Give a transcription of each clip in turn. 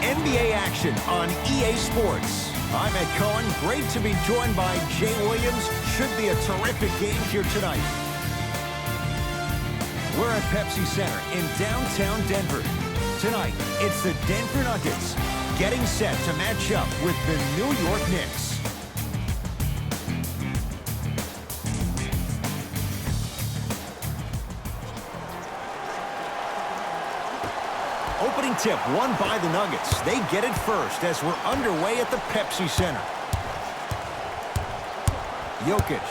NBA action on EA Sports. I'm Ed Cohen. Great to be joined by Jay Williams. Should be a terrific game here tonight. We're at Pepsi Center in downtown Denver. Tonight, it's the Denver Nuggets getting set to match up with the New York Knicks. Opening tip won by the Nuggets. They get it first as we're underway at the Pepsi Center. Jokic.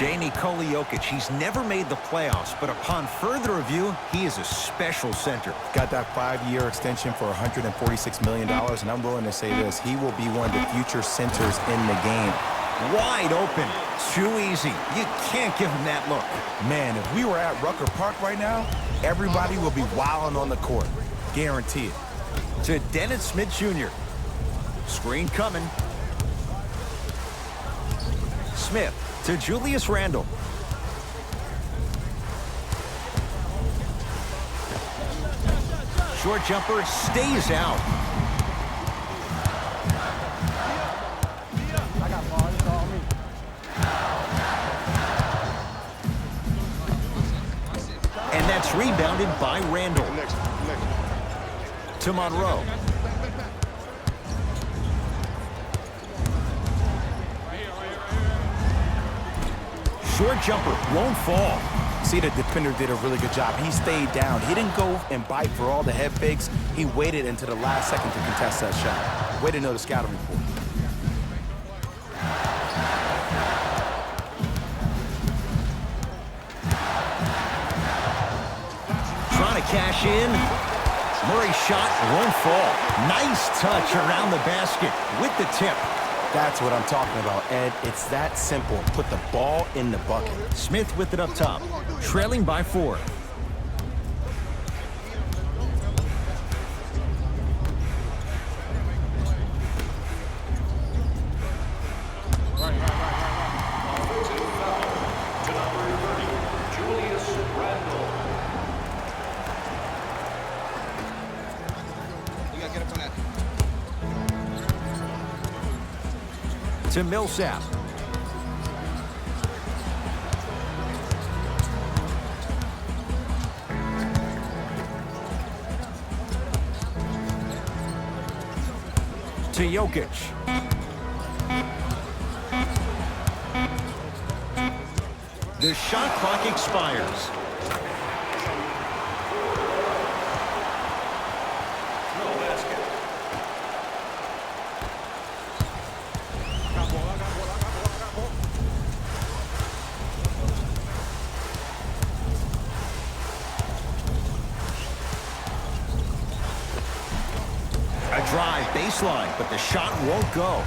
Nikola Jokic, he's never made the playoffs, but upon further review, he is a special center. Got that 5-year extension for $146 million, and I'm willing to say this, he will be one of the future centers in the game. Wide open. Too easy. You can't give him that look. Man, if we were at Rucker Park right now, everybody will be wilding on the court. Guarantee it. To Dennis Smith Jr. Screen coming. Smith to Julius Randle. Short jumper stays out. And that's rebounded by Randle. To Monroe. Short jumper won't fall. See, the defender did a really good job. He stayed down. He didn't go and bite for all the head fakes. He waited until the last second to contest that shot. Way to know the scouting report. Trying to cash in. Murray's shot won't fall. Nice touch around the basket with the tip. That's what I'm talking about, Ed. It's that simple. Put the ball in the bucket. Smith with it up top, trailing by 4. To Millsap. To Jokic. The shot clock expires. Drive baseline, but the shot won't go.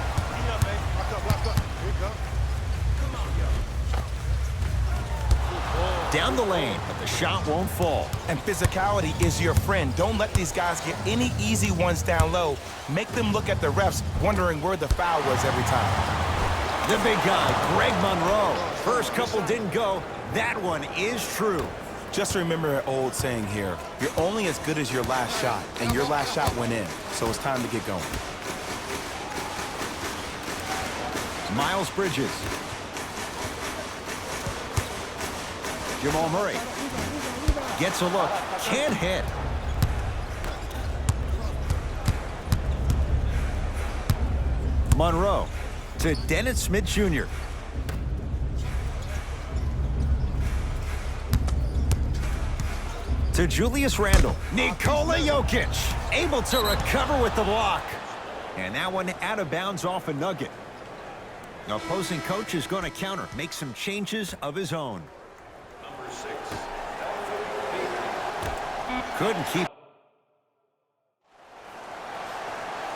Down the lane, but the shot won't fall. And physicality is your friend. Don't let these guys get any easy ones down low. Make them look at the refs, wondering where the foul was every time. The big guy, Greg Monroe. First couple didn't go. That one is true. Just remember an old saying here, you're only as good as your last shot, and your last shot went in, so it's time to get going. Miles Bridges. Jamal Murray. Gets a look, can't hit. Monroe to Dennis Smith Jr. To Julius Randle. Nikola Jokic able to recover with the block. And that one out of bounds off a nugget. The opposing coach is going to counter, make some changes of his own. Number 6. Couldn't keep.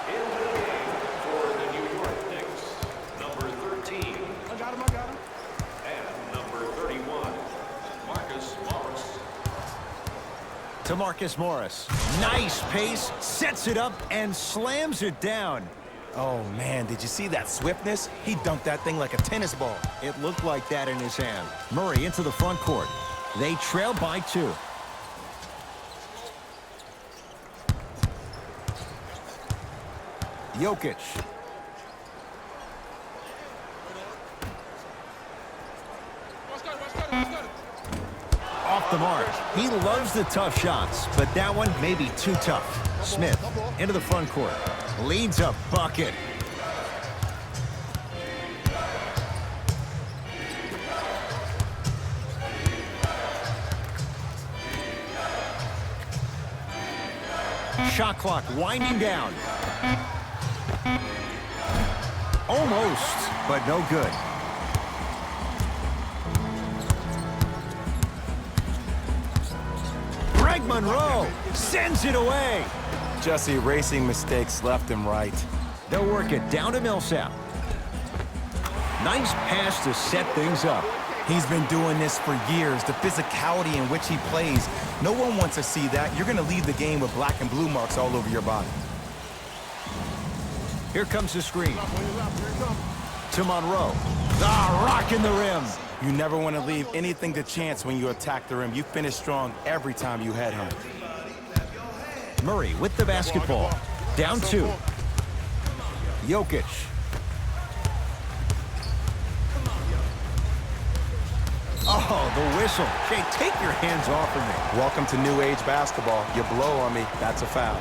In the game for the New York Knicks, number 13. I got him. And number 31, Marcus Morris. To Marcus Morris. Nice pace, sets it up, and slams it down. Oh, man, did you see that swiftness? He dunked that thing like a tennis ball. It looked like that in his hand. Murray into the front court. They trail by 2. Jokic. Off the mark. He loves the tough shots, but that one may be too tough. Smith into the front court. Leads a bucket. Shot clock winding down. Almost, but no good. Greg Monroe sends it away. Just erasing mistakes left and right. They'll work it down to Millsap. Nice pass to set things up. He's been doing this for years. The physicality in which he plays. No one wants to see that. You're going to leave the game with black and blue marks all over your body. Here comes the screen. To Monroe. Rocking the rim. You never want to leave anything to chance when you attack the rim. You finish strong every time you head home. Murray with the basketball. Down 2. Jokic. Oh, the whistle. Jay, take your hands off of me. Welcome to new age basketball. You blow on me, that's a foul.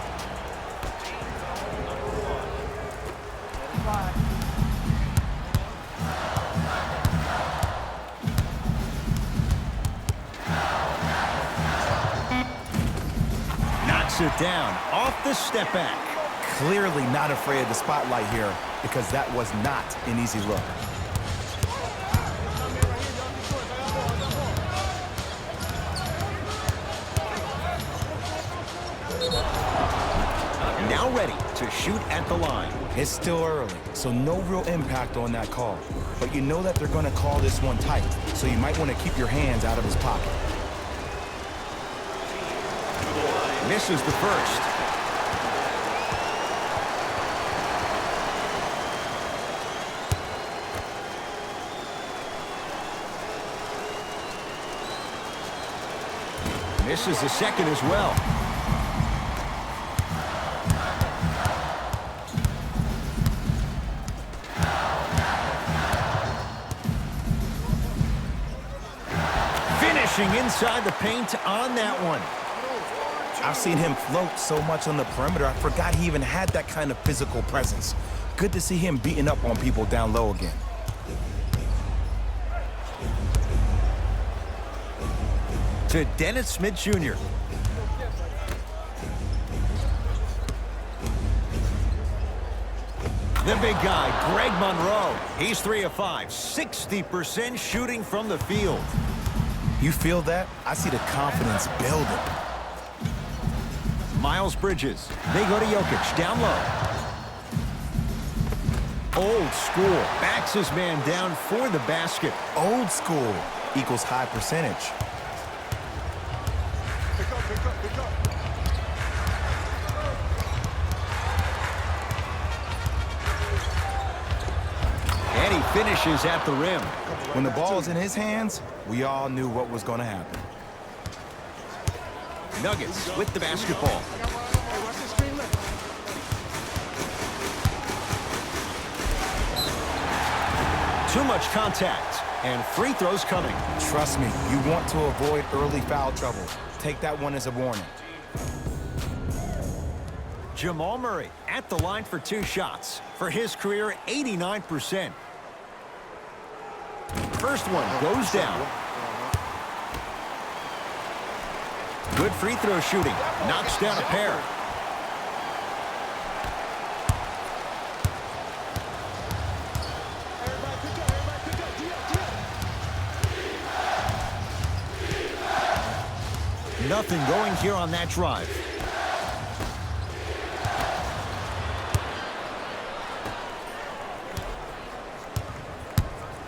Knocks it down off the step back. Clearly not afraid of the spotlight here because that was not an easy look. Now ready to shoot at the line. It's still early, so no real impact on that call. But you know that they're going to call this one tight, so you might want to keep your hands out of his pocket. Misses the first. Misses the second as well. Finishing inside the paint on that one. I've seen him float so much on the perimeter, I forgot he even had that kind of physical presence. Good to see him beating up on people down low again. To Dennis Smith Jr. The big guy, Greg Monroe. He's 3 of 5, 60% shooting from the field. You feel that? I see the confidence building. Miles Bridges. They go to Jokic, down low. Old school. Backs his man down for the basket. Old school equals high percentage. And he finishes at the rim. When the ball is in his hands, we all knew what was going to happen. Nuggets with the basketball. Too much contact, and free throws coming. Trust me, you want to avoid early foul trouble. Take that one as a warning. Jamal Murray at the line for 2 shots. For his career, 89%. First one goes down. Good free throw shooting. Knocks down a pair. Nothing going here on that drive.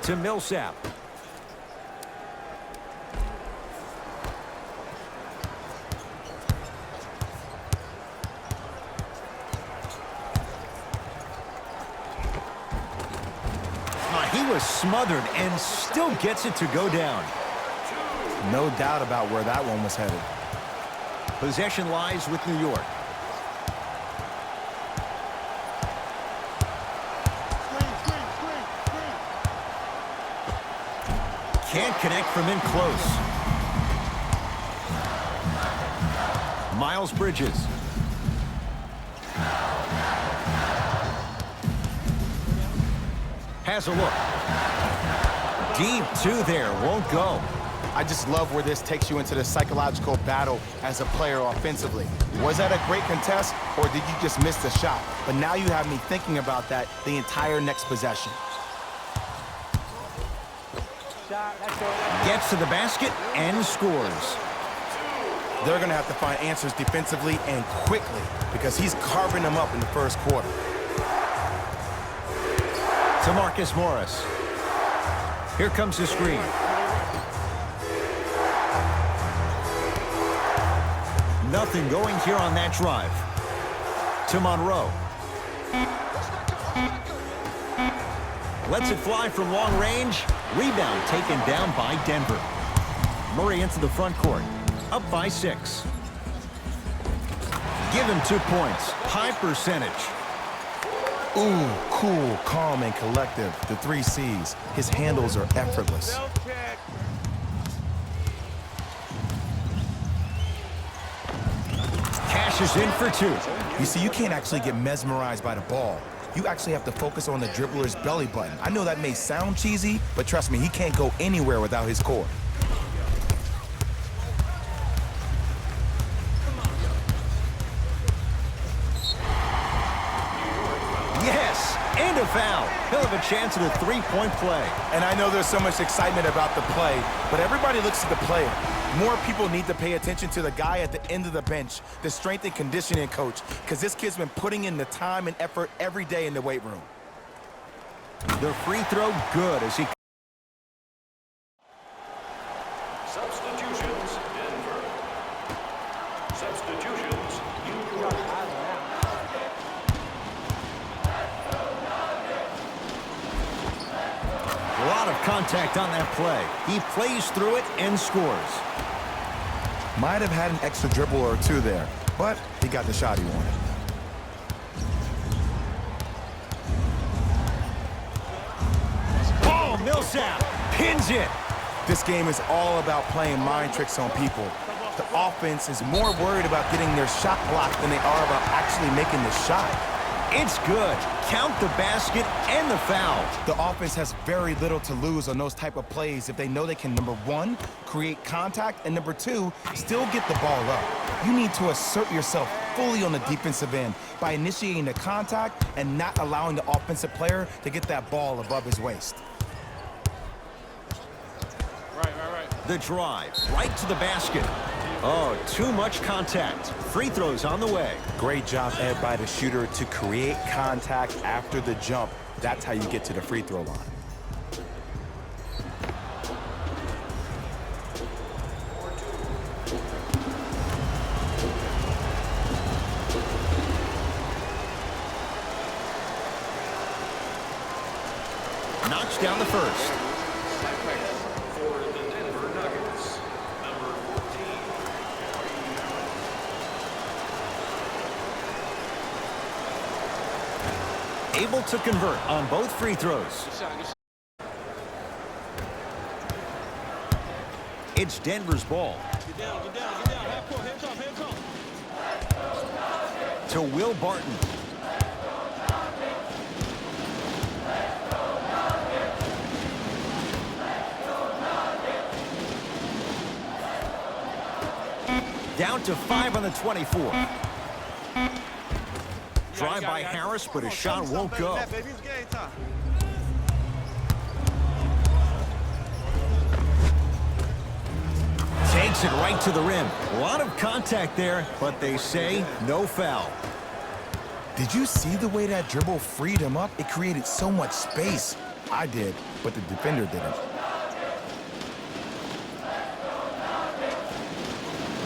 To Millsap. He was smothered and still gets it to go down. No doubt about where that one was headed. Possession lies with New York. can't connect from in close. Miles Bridges. Has a look. Deep two there, won't go. I just love where this takes you into the psychological battle as a player offensively. Was that a great contest, or did you just miss the shot? But now you have me thinking about that the entire next possession. Gets to the basket and scores. They're going to have to find answers defensively and quickly because he's carving them up in the first quarter. To Marcus Morris. Here comes the screen. Nothing going here on that drive. To Monroe. Lets it fly from long range. Rebound taken down by Denver. Murray into the front court. Up by 6. Give him 2 points. High percentage. Ooh, cool, calm, and collective. The 3 C's. His handles are effortless. Cashes in for 2. You see, you can't actually get mesmerized by the ball. You actually have to focus on the dribbler's belly button. I know that may sound cheesy, but trust me, he can't go anywhere without his core. Yes, and a foul. He'll have a chance at a 3-point play. And I know there's so much excitement about the play, but everybody looks at the player. More people need to pay attention to the guy at the end of the bench, the strength and conditioning coach, because this kid's been putting in the time and effort every day in the weight room. The free throw good as he... Substitutions, Denver. Substitutions, New York. A lot of contact on that play. He plays through it and scores. Might have had an extra dribble or 2 there, but he got the shot he wanted. Oh, Millsap pins it. This game is all about playing mind tricks on people. The offense is more worried about getting their shot blocked than they are about actually making the shot. It's good. Count the basket and the foul. The offense has very little to lose on those type of plays if they know they can, number 1, create contact, and number 2, still get the ball up. You need to assert yourself fully on the defensive end by initiating the contact and not allowing the offensive player to get that ball above his waist. The drive, right to the basket. Oh, too much contact. Free throws on the way. Great job, Ed, by the shooter to create contact after the jump. That's how you get to the free throw line. Knocks down the first. For the Denver Nuggets, number 14. Able to convert on both free throws. It's Denver's ball. Get down, half court, hands off. To Will Barton. Down to 5 on the 24. Drive by Harris, but his shot won't go. Takes it right to the rim. A lot of contact there, but they say no foul. Did you see the way that dribble freed him up? It created so much space. I did, but the defender didn't.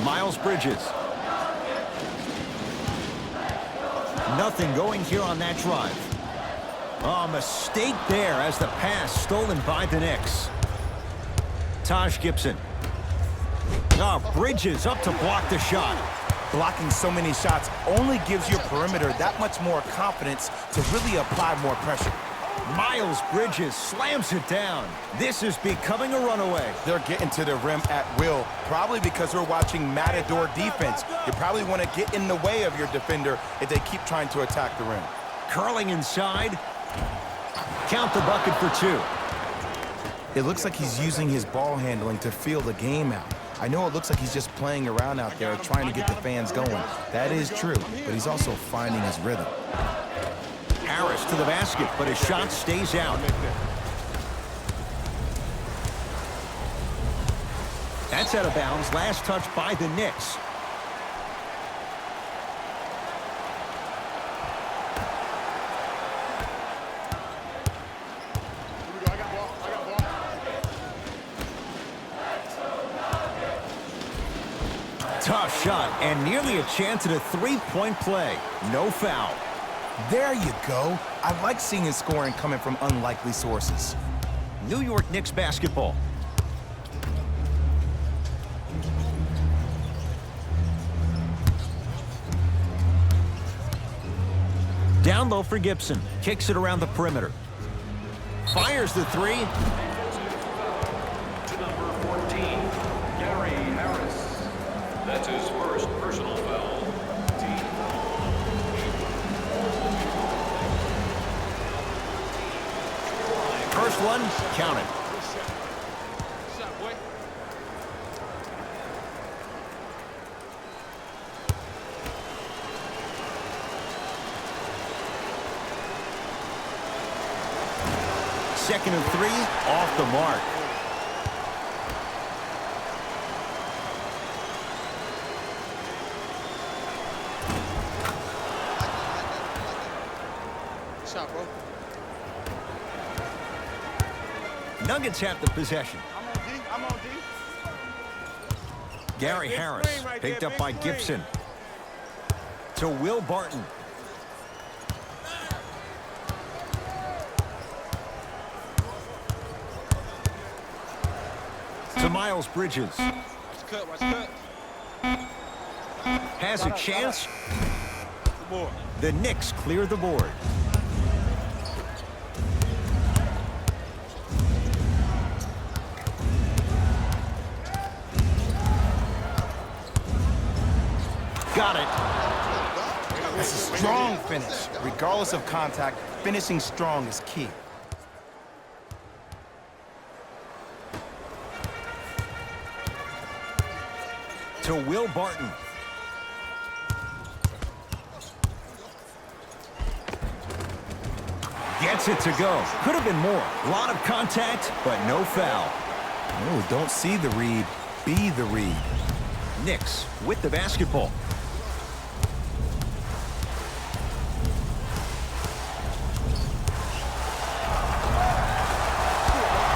Miles Bridges. Nothing going here on that drive. Oh, mistake there as the pass stolen by the Knicks. Taj Gibson. Oh, Bridges up to block the shot. Blocking so many shots only gives your perimeter that much more confidence to really apply more pressure. Miles Bridges slams it down. This is becoming a runaway. They're getting to the rim at will, probably because we're watching Matador defense. You probably want to get in the way of your defender if they keep trying to attack the rim. Curling inside. Count the bucket for 2. It looks like he's using his ball handling to feel the game out. I know it looks like he's just playing around out there trying to get the fans going. That is true, but he's also finding his rhythm. Harris to the basket, but his shot stays out. That's out of bounds. Last touch by the Knicks. Tough shot, and nearly a chance at a three-point play. No foul. There you go. I like seeing his scoring coming from unlikely sources. New York Knicks basketball. Down low for Gibson. Kicks it around the perimeter. Fires the 3. To number 14, Gary Harris. That's his first personal foul. Team First one, count it. Shot, boy. Second and 3, off the mark. Shot, bro. Nuggets have the possession. I'm on D. I'm on D. Gary Big Harris screen right picked there, up big by screen. Gibson. To Will Barton. To Miles Bridges. Watch cut, watch cut. Has a chance. Good boy. The Knicks clear the board. Got it. That's a strong finish. Regardless of contact, finishing strong is key. To Will Barton. Gets it to go. Could have been more. A lot of contact, but no foul. No, don't see the read, be the read. Knicks with the basketball.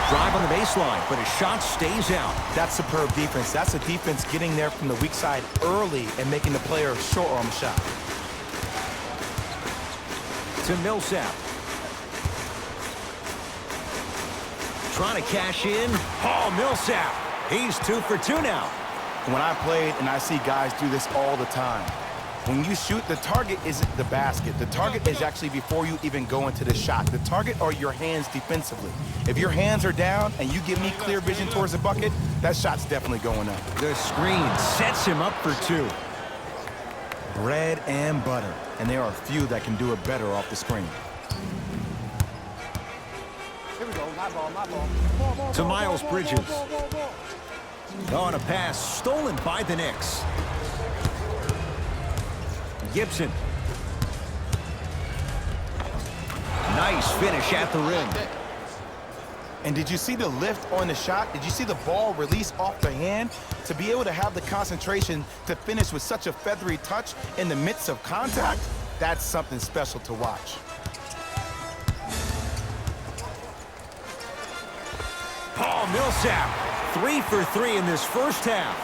Drive on the baseline, but his shot stays out. That's superb defense. That's a defense getting there from the weak side early and making the player short arm shot. To Millsap. Trying to cash in. Oh, Millsap. He's 2 for 2 now. When I played, and I see guys do this all the time, when you shoot, the target isn't the basket. The target is actually before you even go into the shot. The target are your hands defensively. If your hands are down and you give me clear vision towards the bucket, that shot's definitely going up. The screen sets him up for 2. Bread and butter. And there are few that can do it better off the screen. Here we go. My ball, my ball. Ball, To Miles Bridges. ball. On a pass stolen by the Knicks. Gibson. Nice finish at the rim. And did you see the lift on the shot? Did you see the ball release off the hand? To be able to have the concentration to finish with such a feathery touch in the midst of contact, that's something special to watch. Paul Millsap, 3 for 3 in this first half.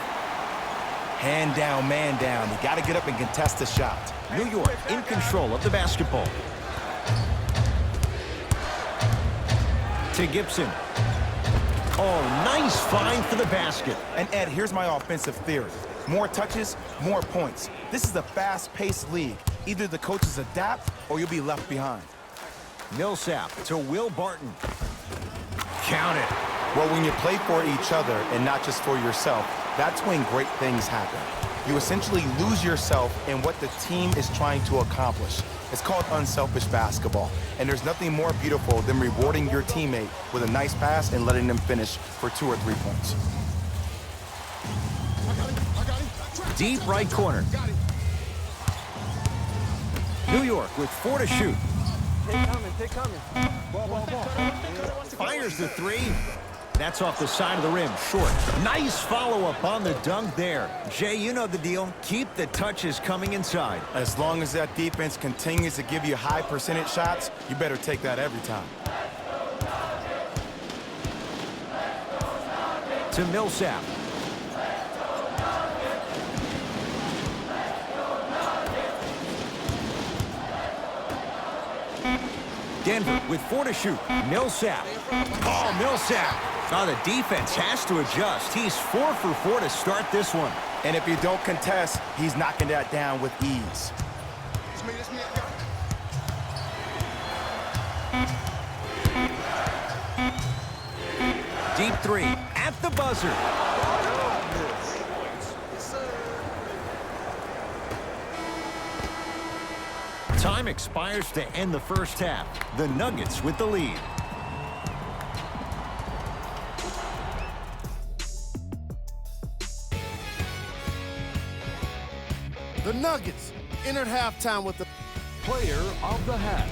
Hand down, man down. You got to get up and contest the shot. New York in control of the basketball. To Gibson. Oh, nice find for the basket. And Ed, here's my offensive theory. More touches, more points. This is a fast-paced league. Either the coaches adapt or you'll be left behind. Millsap to Will Barton. Count it. Well, when you play for each other and not just for yourself, that's when great things happen. You essentially lose yourself in what the team is trying to accomplish. It's called unselfish basketball, and there's nothing more beautiful than rewarding your teammate with a nice pass and letting them finish for 2 or 3 points. Deep right corner. New York with 4 to shoot. Take coming. Ball. Fires the 3. That's off the side of the rim, short. Nice follow-up on the dunk there. Jay, you know the deal. Keep the touches coming inside. As long as that defense continues to give you high percentage shots, you better take that every time. To Millsap. Denver with 4 to shoot. Millsap. Oh, Millsap. Now the defense has to adjust. He's 4 for 4 to start this one. And if you don't contest, he's knocking that down with ease. It's me. Deep 3 at the buzzer. Time expires to end the first half. The Nuggets with the lead. The Nuggets entered halftime with the Player of the half.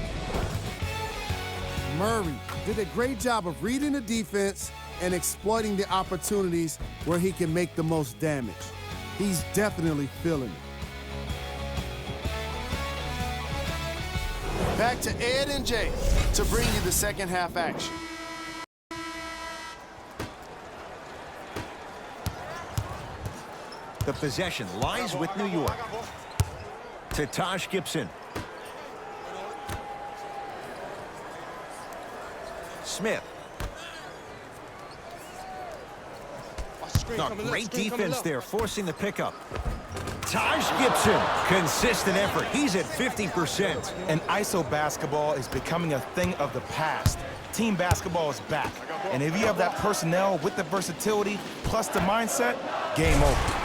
Murray did a great job of reading the defense and exploiting the opportunities where he can make the most damage. He's definitely feeling it. Back to Ed and Jay to bring you the second half action. The possession lies with New York. To Taj Gibson. Smith. No, great defense there, forcing the pickup. Taj Gibson, consistent effort. He's at 50%. And ISO basketball is becoming a thing of the past. Team basketball is back. And if you have that personnel with the versatility plus the mindset, game over.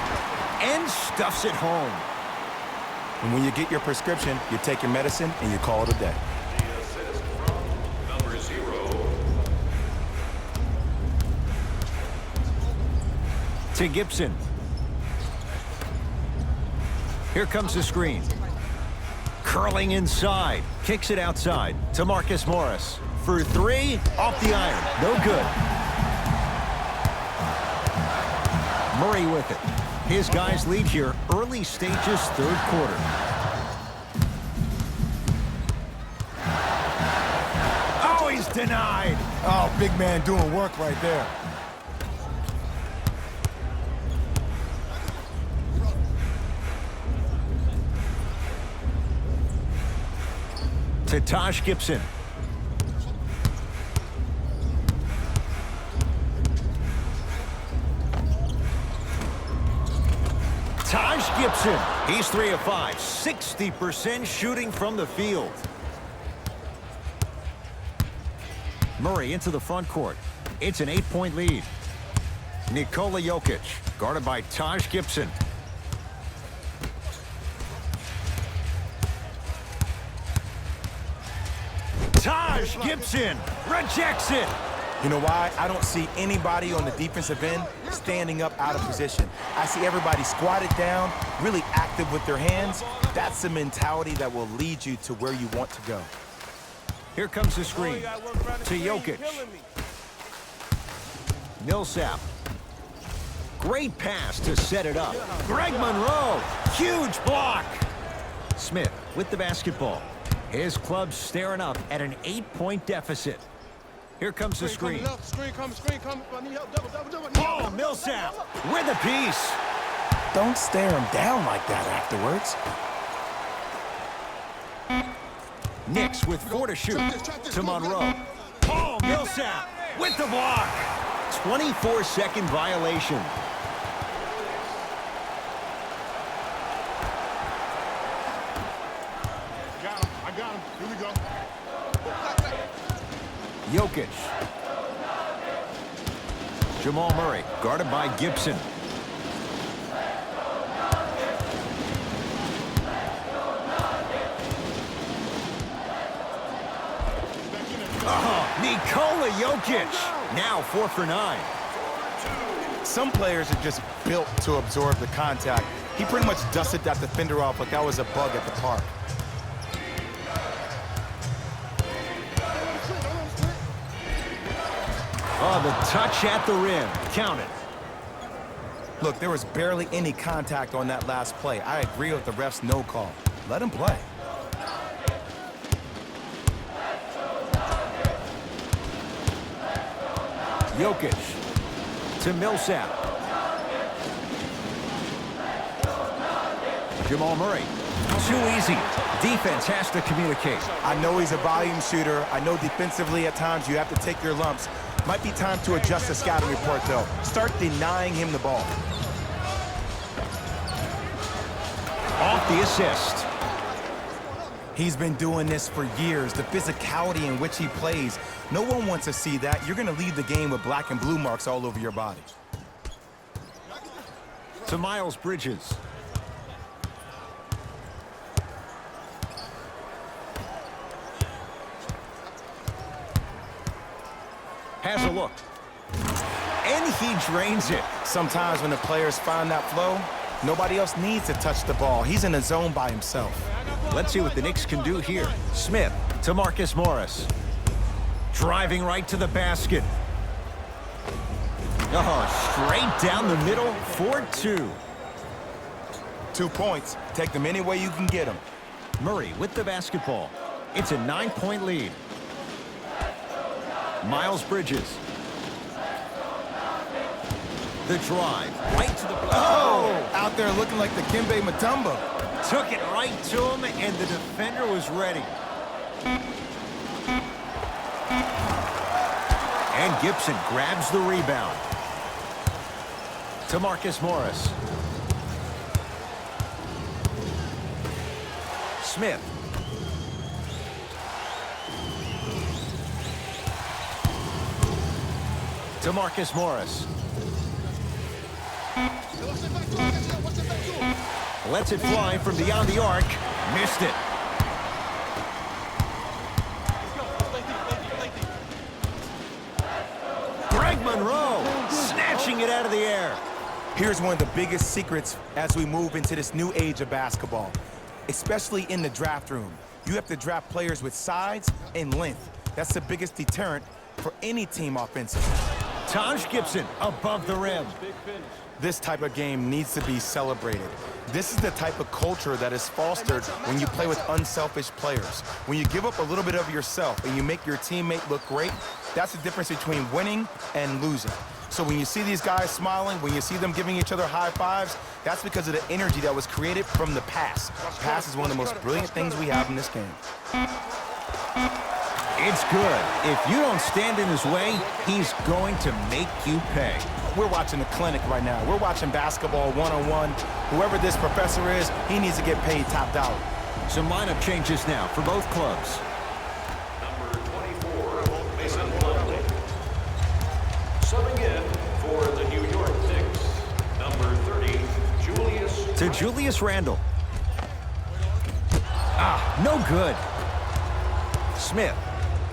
And stuffs it home. And when you get your prescription, you take your medicine and you call it a day. The assist from number 0. To Gibson. Here comes the screen. Curling inside. Kicks it outside to Marcus Morris. For 3, off the iron. No good. Murray with it. His guys lead here, early stages, third quarter. Oh, he's denied. Oh, big man doing work right there. To Taj Gibson. Taj Gibson, he's 3 of 5, 60% shooting from the field. Murray into the front court. It's an 8-point lead. Nikola Jokic, guarded by Taj Gibson. Taj Gibson rejects it. You know why? I don't see anybody on the defensive end standing up out of position. I see everybody squatted down, really active with their hands. That's the mentality that will lead you to where you want to go. Here comes the screen to Jokic. Millsap. Great pass to set it up. Greg Monroe, huge block. Smith with the basketball. His club staring up at an 8-point deficit. Here comes the screen. Screen coming. I need help. Double. Oh, Millsap with a piece. Don't stare him down like that afterwards. Knicks with 4 to shoot. To Monroe. Oh, Millsap with the block. 24-second violation. I got him. Here we go. Jokic. Jamal Murray, guarded by Gibson. Nikola Jokic, now 4 for 9. Some players are just built to absorb the contact. He pretty much dusted that defender off like that was a bug at the park. Oh, the touch at the rim. Count it. Look, there was barely any contact on that last play. I agree with the ref's no call. Let him play. Jokic to Millsap. Jamal Murray. Too easy. Defense has to communicate. I know he's a volume shooter. I know defensively at times you have to take your lumps. Might be time to adjust the scouting report, though. Start denying him the ball. Off the assist. He's been doing this for years. The physicality in which he plays. No one wants to see that. You're going to leave the game with black and blue marks all over your body. To Miles Bridges. Has a look. And he drains it. Sometimes when the players find that flow, nobody else needs to touch the ball. He's in a zone by himself. Let's see what the Knicks can do here. Smith to Marcus Morris. Driving right to the basket. Oh, straight down the middle for 2. 2 points. Take them any way you can get them. Murray with the basketball. It's a 9-point lead. Miles Bridges. The drive. Right to the block. Oh! Out there looking like the Kimbe Mutombo. Took it right to him, and the defender was ready. And Gibson grabs the rebound. To Marcus Morris. Smith. To Marcus Morris. Lets it fly from beyond the arc. Missed it. Greg Monroe snatching it out of the air. Here's one of the biggest secrets as we move into this new age of basketball, especially in the draft room. You have to draft players with size and length. That's the biggest deterrent for any team offensively. Taj Gibson above the rim. This type of game needs to be celebrated. This is the type of culture that is fostered when you play with unselfish players. When you give up a little bit of yourself and you make your teammate look great, that's the difference between winning and losing. So when you see these guys smiling, when you see them giving each other high fives, that's because of the energy that was created from the pass. Pass is one of the most brilliant things we have in this game. It's good. If you don't stand in his way, he's going to make you pay. We're watching a clinic right now. We're watching basketball one-on-one. Whoever this professor is, he needs to get paid top dollar. Some lineup changes now for both clubs. Number 24, Mason Plumlee. Subbing in for the New York Knicks, number 30, Julius. To Julius Randle. Ah, no good. Smith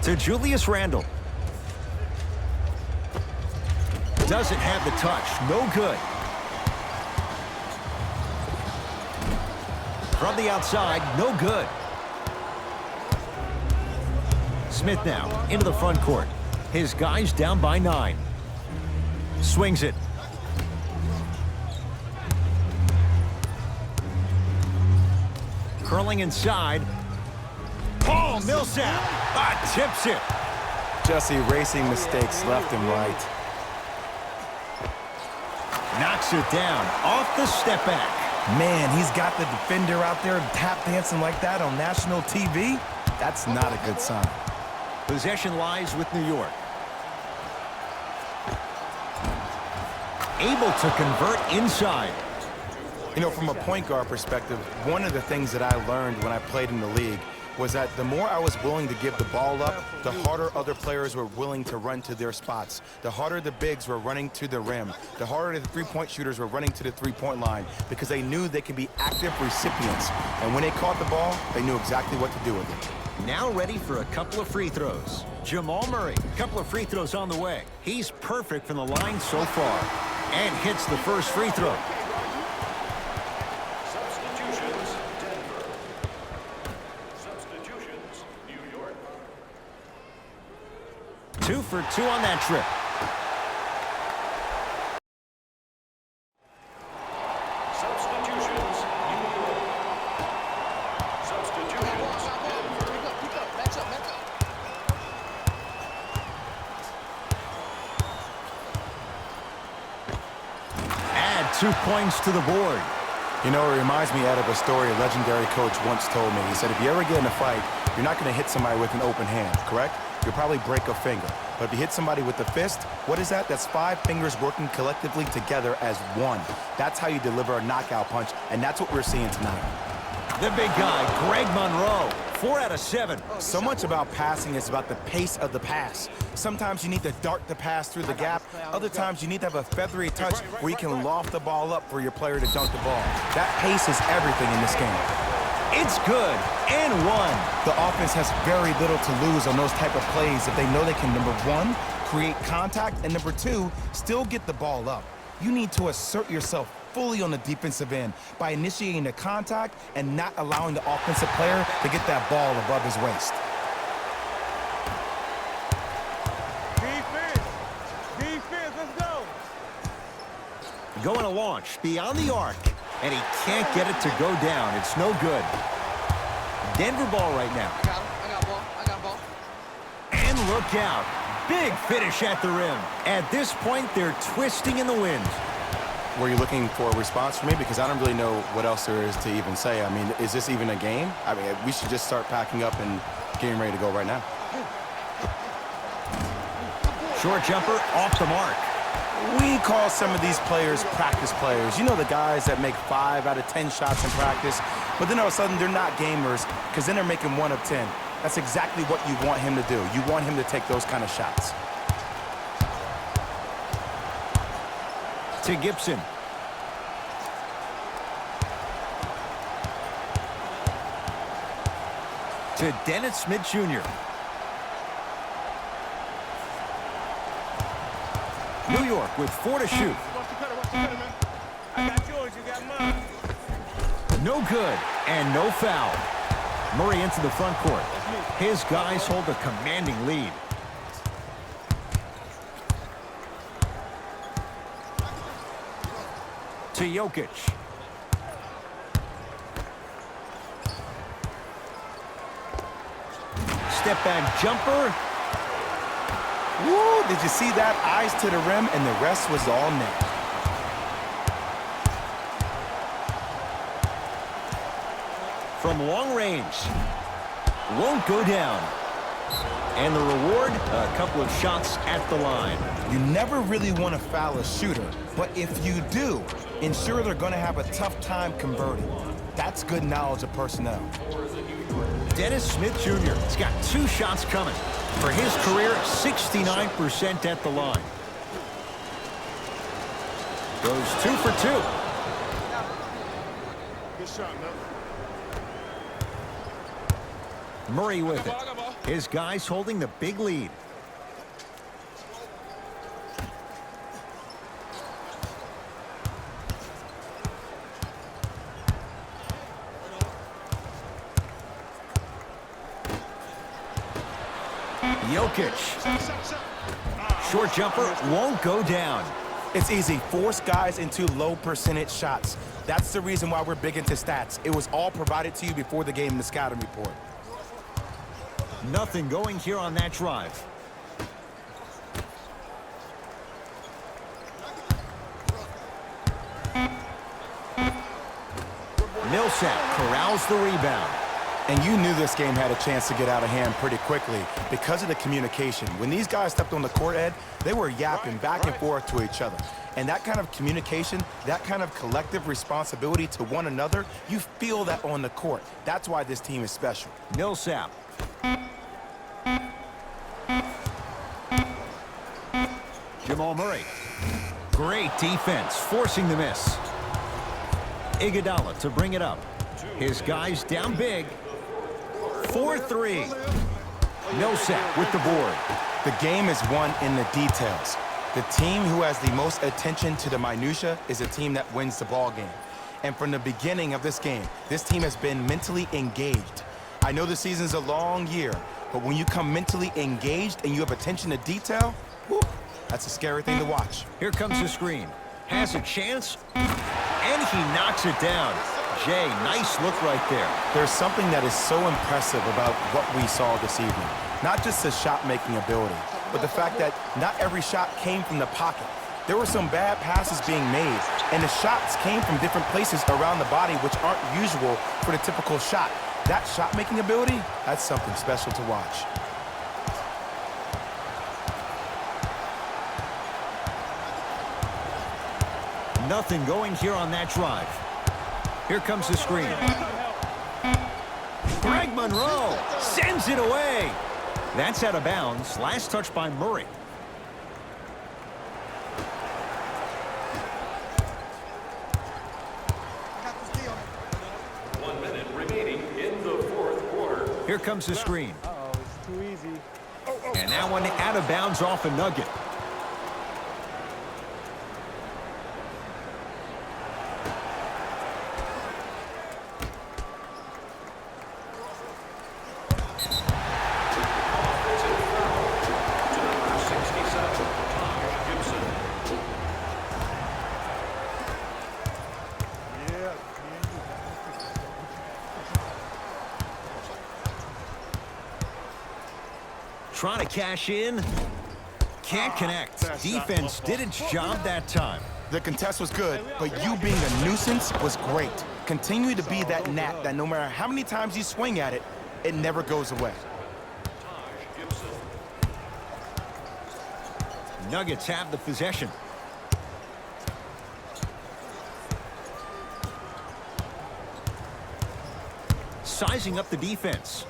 to Julius Randle. Doesn't have the touch. No good. From the outside, no good. Smith now into the front court. His guys down by 9. Swings it. Curling inside. Paul Millsap tips it. Just erasing mistakes left and right. Knocks it down off the step back. Man, he's got the defender out there tap dancing like that on national TV. That's not a good sign. Possession lies with New York. Able to convert inside. You know, from a point guard perspective, one of the things that I learned when I played in the league was that the more I was willing to give the ball up, the harder other players were willing to run to their spots. The harder the bigs were running to the rim. The harder the three-point shooters were running to the three-point line because they knew they could be active recipients. And when they caught the ball, they knew exactly what to do with it. Now ready for a couple of free throws. Jamal Murray, a couple of free throws on the way. He's perfect from the line so far and hits the first free throw. Substitutions, Denver. Substitutions, New York. 2 for 2 on that trip. Substitutions, New York. Substitutions, Denver. Pick up, match up. Add 2 points to the board. You know, it reminds me out of a story a legendary coach once told me. He said, if you ever get in a fight, you're not going to hit somebody with an open hand, correct? You'll probably break a finger. But if you hit somebody with the fist, what is that? That's 5 fingers working collectively together as one. That's how you deliver a knockout punch, and that's what we're seeing tonight. The big guy, Greg Monroe, 4 out of 7. So much about passing is about the pace of the pass. Sometimes you need to dart the pass through the gap. Other times you need to have a feathery touch where you can loft the ball up for your player to dunk the ball. That pace is everything in this game. It's good, and 1. The offense has very little to lose on those type of plays if they know they can, number 1, create contact, and number 2, still get the ball up. You need to assert yourself fully on the defensive end by initiating the contact and not allowing the offensive player to get that ball above his waist. Defense, let's go. Going to launch beyond the arc, and he can't get it to go down. It's no good. Denver ball right now. I got ball. And look out. Big finish at the rim. At this point, they're twisting in the wind. Were you looking for a response from me? Because I don't really know what else there is to even say. I mean, is this even a game? I mean, we should just start packing up and getting ready to go right now. Short jumper off the mark. We call some of these players practice players. You know, the guys that make 5 out of 10 shots in practice, but then all of a sudden they're not gamers because then they're making 1 of 10. That's exactly what you want him to do. You want him to take those kind of shots. To Gibson. To Dennis Smith Jr. New York with 4 to shoot. Watch the cutter, man. I got yours, you got mine. No good and no foul. Murray into the front court. His guys hold a commanding lead. To Jokic. Step back jumper. Woo! Did you see that? Eyes to the rim, and the rest was all net. From long range. Won't go down. And the reward, a couple of shots at the line. You never really want to foul a shooter, but if you do, ensure they're going to have a tough time converting. That's good knowledge of personnel. Dennis Smith Jr. has got 2 shots coming. For his career, 69% at the line. Goes 2 for 2. Good shot, man. Murray with it. His guys holding the big lead. Jokic. Short jumper won't go down. It's easy. Force guys into low percentage shots. That's the reason why we're big into stats. It was all provided to you before the game in the scouting report. Nothing going here on that drive. Millsap corrals the rebound. And you knew this game had a chance to get out of hand pretty quickly because of the communication. When these guys stepped on the court, Ed, they were yapping back and forth to each other. And that kind of communication, that kind of collective responsibility to one another, you feel that on the court. That's why this team is special. Millsap. Jamal Murray. Great defense, forcing the miss. Iguodala to bring it up. His guys down big. 4-3. Millsap with the board. The game is won in the details. The team who has the most attention to the minutia is a team that wins the ball game. And from the beginning of this game, this team has been mentally engaged. I know the season's a long year, but when you come mentally engaged and you have attention to detail, whew, that's a scary thing to watch. Here comes the screen. Has a chance, and he knocks it down. Jay, nice look right there. There's something that is so impressive about what we saw this evening. Not just the shot-making ability, but the fact that not every shot came from the pocket. There were some bad passes being made, and the shots came from different places around the body, which aren't usual for the typical shot. That shot-making ability, that's something special to watch. Nothing going here on that drive. Here comes the screen. Greg Monroe sends it away. That's out of bounds. Last touch by Murray. One minute remaining in the fourth quarter. Here comes the screen. Uh-oh, it's too easy. And that one out of bounds off a nugget. Trying to cash in. Can't connect. Defense did its job that time. The contest was good, but you being a nuisance was great. Continue to be that gnat that no matter how many times you swing at it, it never goes away. Nuggets have the possession. Sizing up the defense.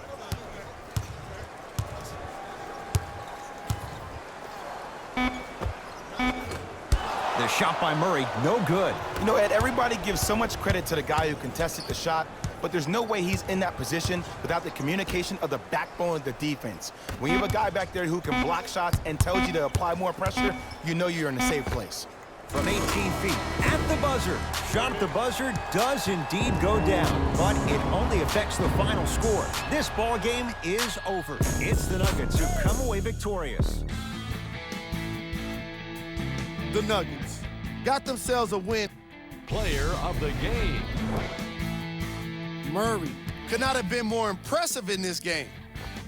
The shot by Murray, no good. You know, Ed, everybody gives so much credit to the guy who contested the shot, but there's no way he's in that position without the communication of the backbone of the defense. When you have a guy back there who can block shots and tells you to apply more pressure, you know you're in a safe place. From 18 feet, at the buzzer. Shot at the buzzer does indeed go down, but it only affects the final score. This ball game is over. It's the Nuggets who come away victorious. The Nuggets got themselves a win. Player of the game. Murray could not have been more impressive in this game.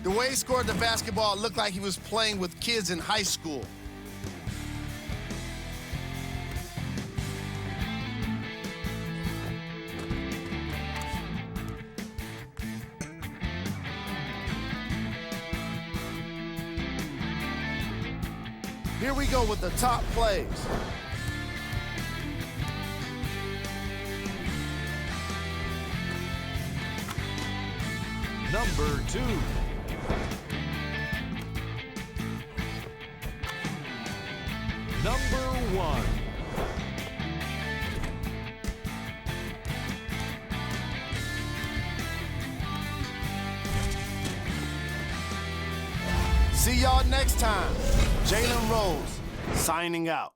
The way he scored the basketball looked like he was playing with kids in high school. Here we go with the top plays. Number 2. Number 1. See y'all next time. Jalen Rose signing out.